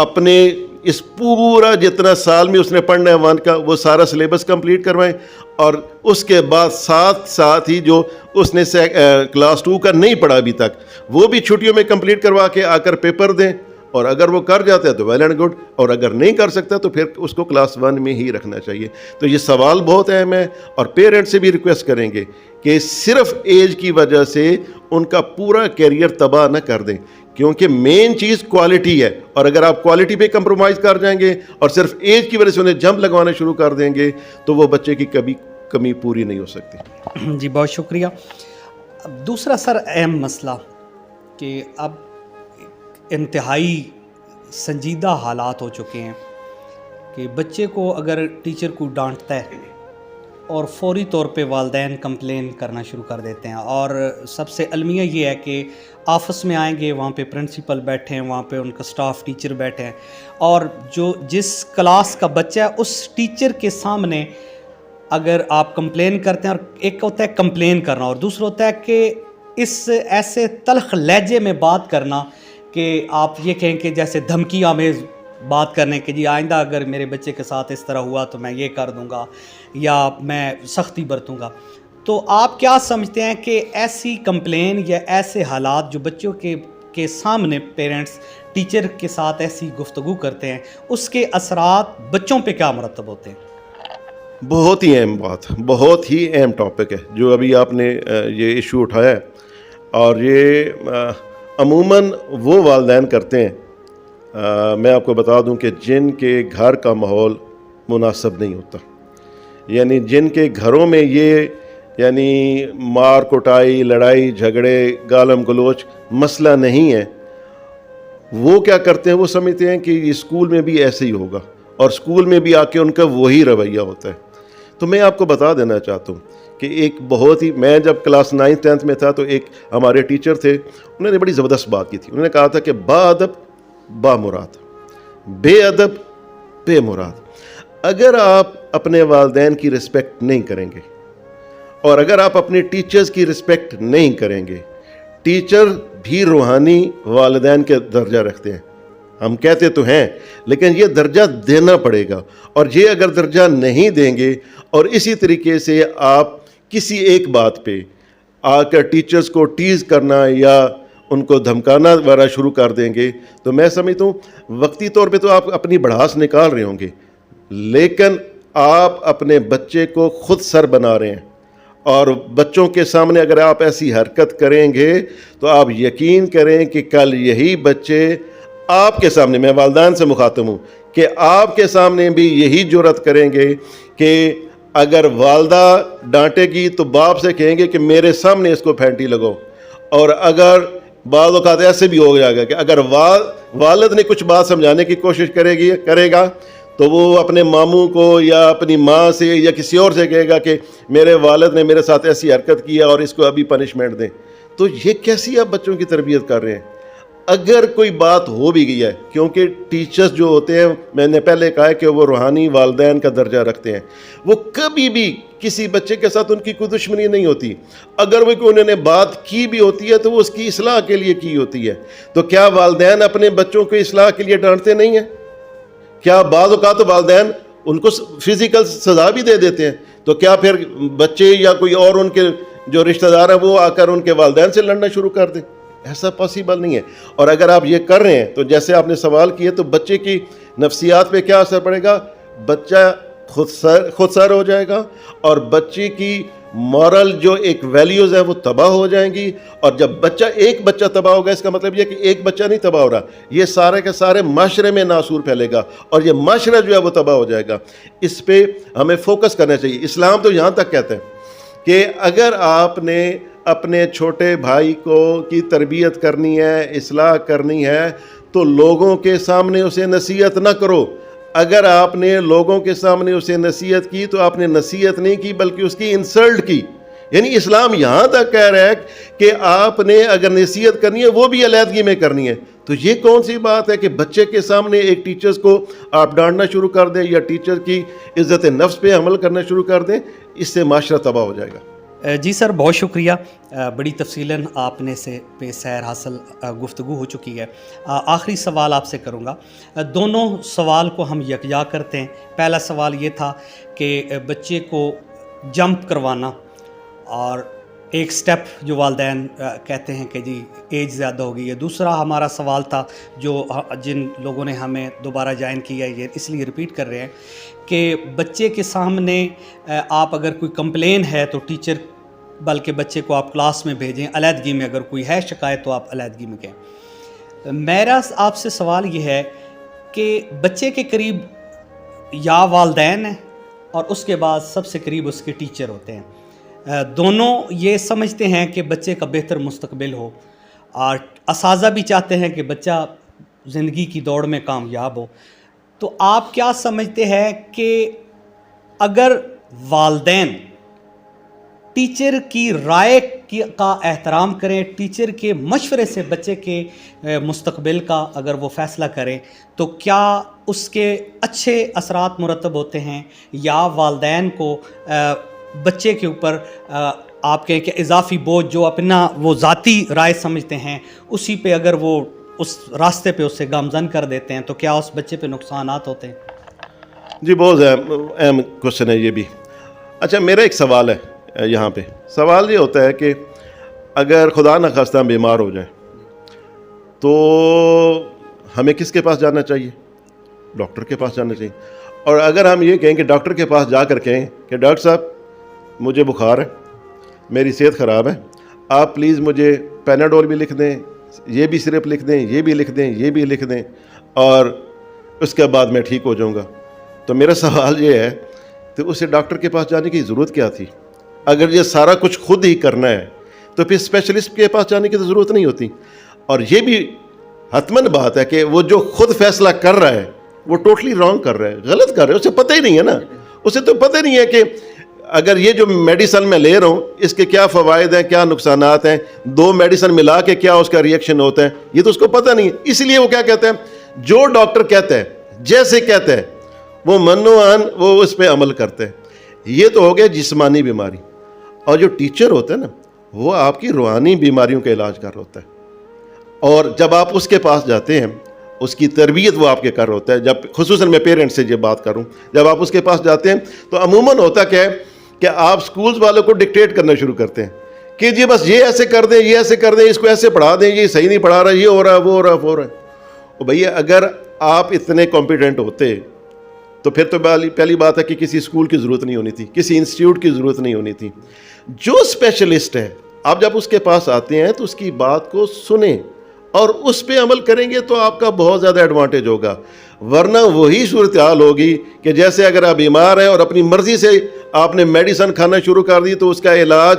اپنے اس پورا جتنا سال میں اس نے پڑھنا ہے 1 کا وہ سارا سلیبس کمپلیٹ کروائیں, اور اس کے بعد ساتھ ہی جو اس نے کلاس 2 کا نہیں پڑھا ابھی تک وہ بھی چھٹیوں میں کمپلیٹ کروا کے آ کر پیپر دیں, اور اگر وہ کر جاتا ہے تو ویل اینڈ گڈ, اور اگر نہیں کر سکتا تو پھر اس کو کلاس 1 میں ہی رکھنا چاہیے. تو یہ سوال بہت اہم ہے, اور پیرنٹ سے بھی ریکویسٹ کریں گے کہ صرف ایج کی وجہ سے ان کا پورا کیریئر تباہ نہ کر دیں, کیونکہ مین چیز کوالٹی ہے, اور اگر آپ کوالٹی پہ کمپرومائز کر جائیں گے اور صرف ایج کی وجہ سے انہیں جمپ لگوانا شروع کر دیں گے تو وہ بچے کی کبھی کمی پوری نہیں ہو سکتی. جی بہت شکریہ. اب دوسرا سر اہم مسئلہ کہ اب انتہائی سنجیدہ حالات ہو چکے ہیں کہ بچے کو اگر ٹیچر کو ڈانٹتا ہے اور فوری طور پہ والدین کمپلین کرنا شروع کر دیتے ہیں, اور سب سے المیہ یہ ہے کہ آفس میں آئیں گے, وہاں پہ پرنسپل بیٹھے ہیں, وہاں پہ ان کا سٹاف ٹیچر بیٹھے ہیں, اور جس کلاس کا بچہ ہے اس ٹیچر کے سامنے اگر آپ کمپلین کرتے ہیں, اور ایک ہوتا ہے کمپلین کرنا اور دوسرا ہوتا ہے کہ اس ایسے تلخ لہجے میں بات کرنا کہ آپ یہ کہیں کہ جیسے دھمکی آمیز بات کرنے کہ جی آئندہ اگر میرے بچے کے ساتھ اس طرح ہوا تو میں یہ کر دوں گا یا میں سختی برتوں گا. تو آپ کیا سمجھتے ہیں کہ ایسی کمپلین یا ایسے حالات جو بچوں کے سامنے پیرنٹس ٹیچر کے ساتھ ایسی گفتگو کرتے ہیں اس کے اثرات بچوں پہ کیا مرتب ہوتے ہیں؟ بہت ہی اہم بات, بہت ہی اہم ٹاپک ہے جو ابھی آپ نے یہ ایشو اٹھایا ہے, اور یہ عموماً وہ والدین کرتے ہیں, میں آپ کو بتا دوں کہ جن کے گھر کا ماحول مناسب نہیں ہوتا, یعنی جن کے گھروں میں یہ یعنی مار کٹائی, لڑائی جھگڑے, گالم گلوچ مسئلہ نہیں ہے, وہ کیا کرتے ہیں, وہ سمجھتے ہیں کہ یہ اسکول میں بھی ایسے ہی ہوگا, اور اسکول میں بھی آ کے ان کا وہی رویہ ہوتا ہے. تو میں آپ کو بتا دینا چاہتا ہوں کہ ایک بہت ہی, میں جب کلاس 9th 10th میں تھا تو ایک ہمارے ٹیچر تھے, انہوں نے بڑی زبردست بات کی تھی. انہوں نے کہا تھا کہ با ادب با مراد, بے ادب بے مراد. اگر آپ اپنے والدین کی رسپیکٹ نہیں کریں گے اور اگر آپ اپنے ٹیچرز کی رسپیکٹ نہیں کریں گے, ٹیچر بھی روحانی والدین کے درجہ رکھتے ہیں, ہم کہتے تو ہیں لیکن یہ درجہ دینا پڑے گا, اور یہ اگر درجہ نہیں دیں گے اور اسی طریقے سے آپ کسی ایک بات پہ آ کر ٹیچرز کو ٹیز کرنا یا ان کو دھمکانا وغیرہ شروع کر دیں گے تو میں سمجھتا ہوں وقتی طور پہ تو آپ اپنی بڑھاس نکال رہے ہوں گے, لیکن آپ اپنے بچے کو خود سر بنا رہے ہیں, اور بچوں کے سامنے اگر آپ ایسی حرکت کریں گے تو آپ یقین کریں کہ کل یہی بچے آپ کے سامنے, میں والدین سے مخاطب ہوں, کہ آپ کے سامنے بھی یہی جرأت کریں گے کہ اگر والدہ ڈانٹے گی تو باپ سے کہیں گے کہ میرے سامنے اس کو پھینٹی لگاؤ, اور اگر بعض اوقات ایسے بھی ہو جائے گا کہ اگر والد نے کچھ بات سمجھانے کی کوشش کرے گا تو وہ اپنے ماموں کو یا اپنی ماں سے یا کسی اور سے کہے گا کہ میرے والد نے میرے ساتھ ایسی حرکت کیا اور اس کو ابھی پنشمنٹ دیں. تو یہ کیسی آپ بچوں کی تربیت کر رہے ہیں؟ اگر کوئی بات ہو بھی گئی ہے, کیونکہ ٹیچرز جو ہوتے ہیں, میں نے پہلے کہا ہے کہ وہ روحانی والدین کا درجہ رکھتے ہیں, وہ کبھی بھی کسی بچے کے ساتھ ان کی کوئی دشمنی نہیں ہوتی. اگر وہ انہوں نے بات کی بھی ہوتی ہے تو وہ اس کی اصلاح کے لیے کی ہوتی ہے. تو کیا والدین اپنے بچوں کو اصلاح کے لیے ڈانٹتے نہیں ہیں؟ کیا بعض اوقات والدین ان کو فزیکل سزا بھی دے دیتے ہیں؟ تو کیا پھر بچے یا کوئی اور ان کے جو رشتہ دار ہیں وہ آ کر ان کے والدین سے لڑنا شروع کر دیں؟ ایسا پاسبل نہیں ہے. اور اگر آپ یہ کر رہے ہیں تو جیسے آپ نے سوال کیے تو بچے کی نفسیات پہ کیا اثر پڑے گا؟ بچہ خود سر ہو جائے گا, اور بچے کی مورل جو ایک ویلیوز ہے وہ تباہ ہو جائیں گی. اور جب ایک بچہ تباہ ہوگا, اس کا مطلب یہ کہ ایک بچہ نہیں تباہ ہو رہا, یہ سارے کے سارے معاشرے میں ناسور پھیلے گا, اور یہ معاشرہ جو ہے وہ تباہ ہو جائے گا. اس پہ ہمیں فوکس کرنا چاہیے. اسلام تو یہاں تک کہتے ہیں کہ اگر آپ نے اپنے چھوٹے بھائی کی تربیت کرنی ہے, اصلاح کرنی ہے, تو لوگوں کے سامنے اسے نصیحت نہ کرو. اگر آپ نے لوگوں کے سامنے اسے نصیحت کی تو آپ نے نصیحت نہیں کی بلکہ اس کی انسلٹ کی. یعنی اسلام یہاں تک کہہ رہا ہے کہ آپ نے اگر نصیحت کرنی ہے وہ بھی علیحدگی میں کرنی ہے. تو یہ کون سی بات ہے کہ بچے کے سامنے ایک ٹیچرز کو آپ ڈانٹنا شروع کر دیں یا ٹیچر کی عزت نفس پہ عمل کرنا شروع کر دیں؟ اس سے معاشرہ تباہ ہو جائے گا. جی سر، بہت شکریہ. بڑی تفصیلاً آپ نے سے پہ سیر حاصل گفتگو ہو چکی ہے. آخری سوال آپ سے کروں گا. دونوں سوال کو ہم یکجا کرتے ہیں. پہلا سوال یہ تھا کہ بچے کو جمپ کروانا اور ایک سٹیپ جو والدین کہتے ہیں کہ جی ایج زیادہ ہوگی ہے. دوسرا ہمارا سوال تھا جو جن لوگوں نے ہمیں دوبارہ جوائن کیا ہے، یہ اس لیے ریپیٹ کر رہے ہیں کہ بچے کے سامنے آپ اگر کوئی کمپلین ہے تو ٹیچر بلکہ بچے کو آپ کلاس میں بھیجیں، علیحدگی میں اگر کوئی ہے شکایت تو آپ علیحدگی میں کہیں. میرا آپ سے سوال یہ ہے کہ بچے کے قریب یا والدین ہیں اور اس کے بعد سب سے قریب اس کے ٹیچر ہوتے ہیں. دونوں یہ سمجھتے ہیں کہ بچے کا بہتر مستقبل ہو اور اساتذہ بھی چاہتے ہیں کہ بچہ زندگی کی دوڑ میں کامیاب ہو. تو آپ کیا سمجھتے ہیں کہ اگر والدین ٹیچر کی رائے کا احترام کریں، ٹیچر کے مشورے سے بچے کے مستقبل کا اگر وہ فیصلہ کریں، تو کیا اس کے اچھے اثرات مرتب ہوتے ہیں، یا والدین کو بچے کے اوپر آپ کہیں کہ اضافی بوجھ جو اپنا وہ ذاتی رائے سمجھتے ہیں اسی پہ اگر وہ اس راستے پہ اسے گامزن کر دیتے ہیں تو کیا اس بچے پہ نقصانات ہوتے ہیں؟ جی بہت اہم کوشچن ہے یہ بھی. اچھا میرا ایک سوال ہے یہاں پہ. سوال یہ ہوتا ہے کہ اگر خدا نخواستہ ہم بیمار ہو جائیں تو ہمیں کس کے پاس جانا چاہیے؟ ڈاکٹر کے پاس جانا چاہیے. اور اگر ہم یہ کہیں کہ ڈاکٹر کے پاس جا کر کہیں کہ ڈاکٹر صاحب مجھے بخار ہے، میری صحت خراب ہے، آپ پلیز مجھے پیناڈول بھی لکھ دیں، یہ بھی سرپ لکھ دیں، یہ بھی لکھ دیں، یہ بھی لکھ دیں، اور اس کے بعد میں ٹھیک ہو جاؤں گا. تو میرا سوال یہ ہے کہ اسے ڈاکٹر کے پاس جانے کی ضرورت کیا تھی؟ اگر یہ سارا کچھ خود ہی کرنا ہے تو پھر اسپیشلسٹ کے پاس جانے کی تو ضرورت نہیں ہوتی. اور یہ بھی حتماً بات ہے کہ وہ جو خود فیصلہ کر رہا ہے وہ ٹوٹلی رانگ کر رہا ہے، غلط کر رہا ہے. اسے پتہ ہی نہیں ہے نا، اسے تو پتہ نہیں ہے کہ اگر یہ جو میڈیسن میں لے رہا ہوں اس کے کیا فوائد ہیں، کیا نقصانات ہیں، دو میڈیسن ملا کے کیا اس کا ریئیکشن ہوتا ہے، یہ تو اس کو پتہ نہیں ہے. اس لیے وہ کیا کہتے ہیں، جو ڈاکٹر کہتا ہے جیسے کہتا ہے وہ منوان وہ اس پہ عمل کرتے ہیں. یہ تو ہو گیا جسمانی بیماری. اور جو ٹیچر ہوتا ہے نا وہ آپ کی روحانی بیماریوں کا علاج کر رہا ہوتا ہے. اور جب آپ اس کے پاس جاتے ہیں اس کی تربیت وہ آپ کے کر رہا ہوتا ہے. جب خصوصاً میں پیرنٹس سے یہ بات کروں، جب آپ اس کے پاس جاتے ہیں تو عموماً ہوتا کیا ہے کہ آپ سکولز والوں کو ڈکٹیٹ کرنا شروع کرتے ہیں کہ جی بس یہ ایسے کر دیں، یہ ایسے کر دیں، اس کو ایسے پڑھا دیں، یہ صحیح نہیں پڑھا رہا، یہ ہو رہا ہے، وہ ہو رہا ہے، وہ ہو رہا ہے. اور بھیا اگر آپ اتنے کمپیٹنٹ ہوتے تو پھر تو پہلی بات ہے کہ کسی اسکول کی ضرورت نہیں ہونی تھی، کسی انسٹیٹیوٹ کی ضرورت نہیں ہونی تھی. جو اسپیشلسٹ ہے آپ جب اس کے پاس آتے ہیں تو اس کی بات کو سنیں اور اس پہ عمل کریں گے تو آپ کا بہت زیادہ ایڈوانٹیج ہوگا. ورنہ وہی صورتحال ہوگی کہ جیسے اگر آپ بیمار ہیں اور اپنی مرضی سے آپ نے میڈیسن کھانا شروع کر دی تو اس کا علاج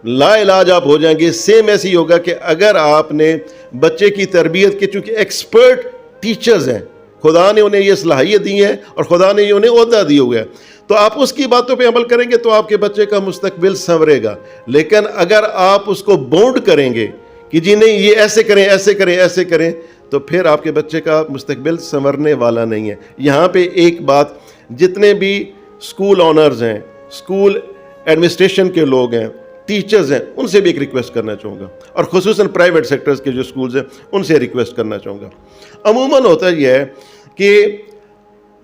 لا علاج آپ ہو جائیں گے. سیم ایسے ہی ہوگا کہ اگر آپ نے بچے کی تربیت کے چونکہ ایکسپرٹ ٹیچرز ہیں، خدا نے انہیں یہ صلاحیت دی ہے اور خدا نے یہ انہیں عہدہ دیا ہوا ہے، تو آپ اس کی باتوں پہ عمل کریں گے تو آپ کے بچے کا مستقبل سنورے گا. لیکن اگر آپ اس کو باؤنڈ کریں گے کہ جی نہیں یہ ایسے کریں، ایسے کریں، ایسے کریں، تو پھر آپ کے بچے کا مستقبل سنورنے والا نہیں ہے. یہاں پہ ایک بات، جتنے بھی اسکول آنرز ہیں، اسکول ایڈمنسٹریشن کے لوگ ہیں، ٹیچرز ہیں، ان سے بھی ایک ریکویسٹ کرنا چاہوں گا، اور خصوصاً پرائیویٹ سیکٹرز کے جو اسکولز ہیں ان سے ریکویسٹ کرنا چاہوں گا. عموماً ہوتا یہ ہے کہ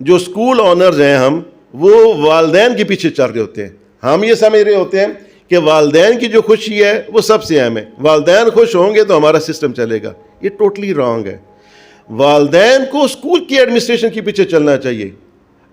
جو اسکول آنرز ہیں ہم وہ والدین کے پیچھے چل رہے ہوتے ہیں. ہم یہ سمجھ رہے ہوتے ہیں کہ والدین کی جو خوشی ہے وہ سب سے اہم ہے، والدین خوش ہوں گے تو ہمارا سسٹم چلے گا. یہ ٹوٹلی رانگ ہے. والدین کو اسکول کی ایڈمنسٹریشن کے پیچھے چلنا چاہیے.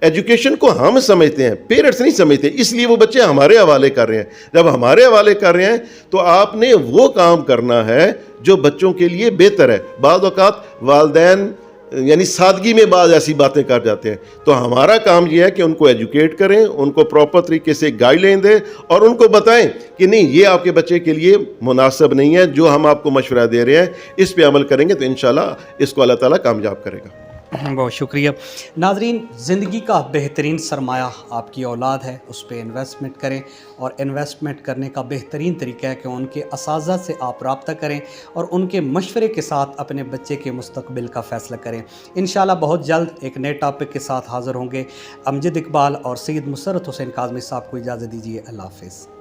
ایجوکیشن کو ہم سمجھتے ہیں، پیرنٹس نہیں سمجھتے، اس لیے وہ بچے ہمارے حوالے کر رہے ہیں. جب ہمارے حوالے کر رہے ہیں تو آپ نے وہ کام کرنا ہے جو بچوں کے لیے بہتر ہے. بعض اوقات والدین یعنی سادگی میں بعض ایسی باتیں کر جاتے ہیں، تو ہمارا کام یہ ہے کہ ان کو ایجوکیٹ کریں، ان کو پراپر طریقے سے گائیڈ لائن دیں اور ان کو بتائیں کہ نہیں یہ آپ کے بچے کے لیے مناسب نہیں ہے. جو ہم آپ کو مشورہ دے رہے ہیں اس پہ عمل کریں گے تو انشاءاللہ اس کو اللہ تعالیٰ کامیاب کرے گا. بہت شکریہ. ناظرین، زندگی کا بہترین سرمایہ آپ کی اولاد ہے، اس پہ انویسٹمنٹ کریں، اور انویسٹمنٹ کرنے کا بہترین طریقہ ہے کہ ان کے اساتذہ سے آپ رابطہ کریں اور ان کے مشورے کے ساتھ اپنے بچے کے مستقبل کا فیصلہ کریں. انشاءاللہ بہت جلد ایک نئے ٹاپک کے ساتھ حاضر ہوں گے. امجد اقبال اور سید مسرت حسین کاظمی صاحب کو اجازت دیجیے. اللہ حافظ.